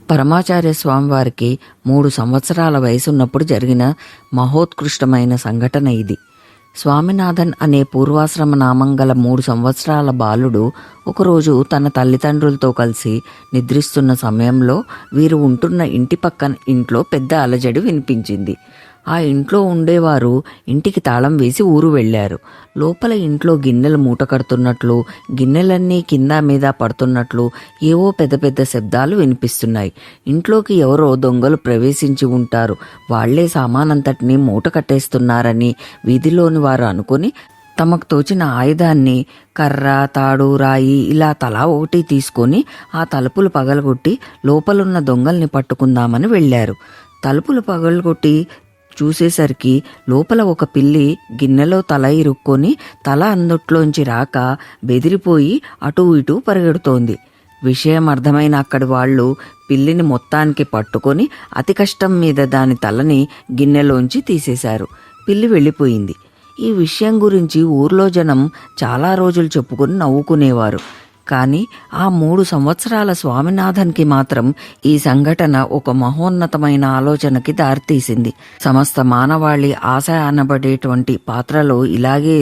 పరమాచార్య స్వామివారికి 3 సంవత్సరాల వయసున్నప్పుడు జరిగిన మహోత్కృష్టమైన సంఘటన ఇది. స్వామినాథన్ అనే పూర్వాశ్రమ నామం గల 3 సంవత్సరాల బాలుడు ఒకరోజు తన తల్లిదండ్రులతో కలిసి నిద్రిస్తున్న సమయంలో వీరు ఉంటున్న ఇంటి పక్కన ఇంట్లో పెద్ద అలజడి వినిపించింది. ఆ ఇంట్లో ఉండేవారు ఇంటికి తాళం వేసి ఊరు వెళ్లారు. లోపల ఇంట్లో గిన్నెలు మూట కడుతున్నట్లు, గిన్నెలన్నీ కింద మీద పడుతున్నట్లు ఏవో పెద్ద పెద్ద శబ్దాలు వినిపిస్తున్నాయి. ఇంట్లోకి ఎవరో దొంగలు ప్రవేశించి ఉంటారు, వాళ్లే సామానంతటినీ మూట కట్టేస్తున్నారని వీధిలోని వారు అనుకుని తమకు తోచిన ఆయుధాన్ని కర్ర, తాడు, రాయి ఇలా తలా ఒకటి తీసుకొని ఆ తలుపులు పగలగొట్టి లోపలున్న దొంగల్ని పట్టుకుందామని వెళ్లారు. తలుపులు పగలగొట్టి చూసేసరికి లోపల ఒక పిల్లి గిన్నెలో తల ఇరుక్కొని తల అందుట్లోంచి రాక బెదిరిపోయి అటూ ఇటూ పరిగెడుతోంది. విషయం అర్థమైన అక్కడి వాళ్ళు పిల్లిని మొత్తానికి పట్టుకొని అతి కష్టం మీద దాని తలని గిన్నెలోంచి తీసేశారు. పిల్లి వెళ్ళిపోయింది. ఈ విషయం గురించి ఊర్లో జనం చాలా రోజులు చెప్పుకొని నవ్వుకునేవారు. కానీ ఆ 3 సంవత్సరాల స్వామినాథన్కి మాత్రం ఈ సంఘటన ఒక మహోన్నతమైన ఆలోచనకి దారితీసింది. సమస్త మానవాళి ఆశ అనబడేటువంటి పాత్రలో ఇలాగే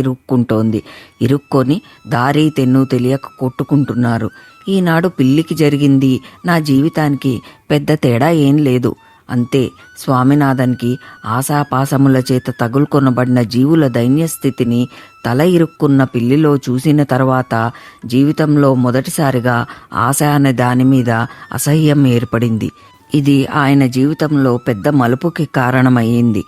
ఇరుక్కొని దారి తెన్ను తెలియక కొట్టుకుంటున్నారు. ఈనాడు పిల్లికి జరిగింది నా జీవితానికి పెద్ద తేడా ఏం లేదు. అంతే, స్వామినాథన్కి ఆశాపాసముల చేత తగులుకొనబడిన జీవుల దైన్యస్థితిని తల ఇరుక్కున్న పిల్లిలో చూసిన తర్వాత జీవితంలో మొదటిసారిగా ఆశ అనే దాని మీద అసహ్యం ఏర్పడింది. ఇది ఆయన జీవితంలో పెద్ద మలుపుకి కారణమయ్యింది.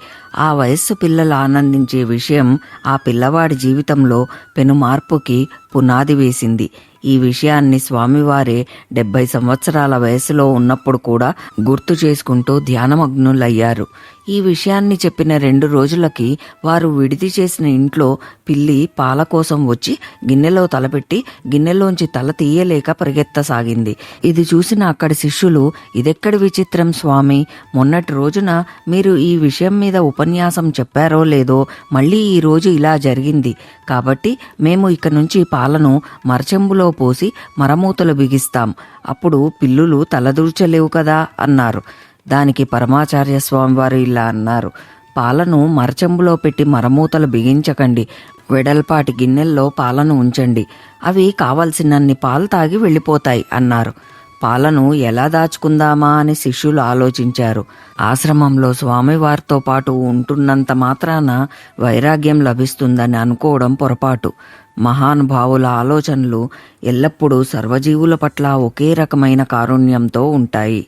ఆ వయస్సు పిల్లలు ఆనందించే విషయం ఆ పిల్లవాడి జీవితంలో పెను మార్పుకి పునాది వేసింది. ఈ విషయాన్ని స్వామివారే 70 సంవత్సరాల వయసులో ఉన్నప్పుడు కూడా గుర్తు చేసుకుంటూ ధ్యానమగ్నులయ్యారు. ఈ విషయాన్ని చెప్పిన 2 రోజులకి వారు విడిది చేసిన ఇంట్లో పిల్లి పాల కోసం వచ్చి గిన్నెలో తలపెట్టి గిన్నెలోంచి తల తీయలేక పరిగెత్తసాగింది. ఇది చూసిన అక్కడి శిష్యులు, ఇదెక్కడి విచిత్రం స్వామి, మొన్నటి రోజున మీరు ఈ విషయం మీద ఉపన్యాసం చెప్పారో లేదో మళ్ళీ ఈ రోజు ఇలా జరిగింది. కాబట్టి మేము ఇక నుంచి పాలను మరచెంబులో పోసి మరమూతలు బిగిస్తాం, అప్పుడు పిల్లులు తలదూర్చలేవు కదా అన్నారు. దానికి పరమాచార్య స్వామివారు ఇలా అన్నారు, పాలను మరచెంబులో పెట్టి మరమూతలు బిగించకండి, వెడల్పాటి గిన్నెల్లో పాలను ఉంచండి, అవి కావలసినన్ని పాలు తాగి వెళ్ళిపోతాయి అన్నారు. పాలను ఎలా దాచుకుందామా అని శిష్యులు ఆలోచించారు. ఆశ్రమంలో స్వామివారితో పాటు ఉంటున్నంత మాత్రాన వైరాగ్యం లభిస్తుందని అనుకోవడం పొరపాటు. మహానుభావుల ఆలోచనలు ఎల్లప్పుడూ సర్వజీవుల పట్ల ఒకే రకమైన కారుణ్యంతో ఉంటాయి.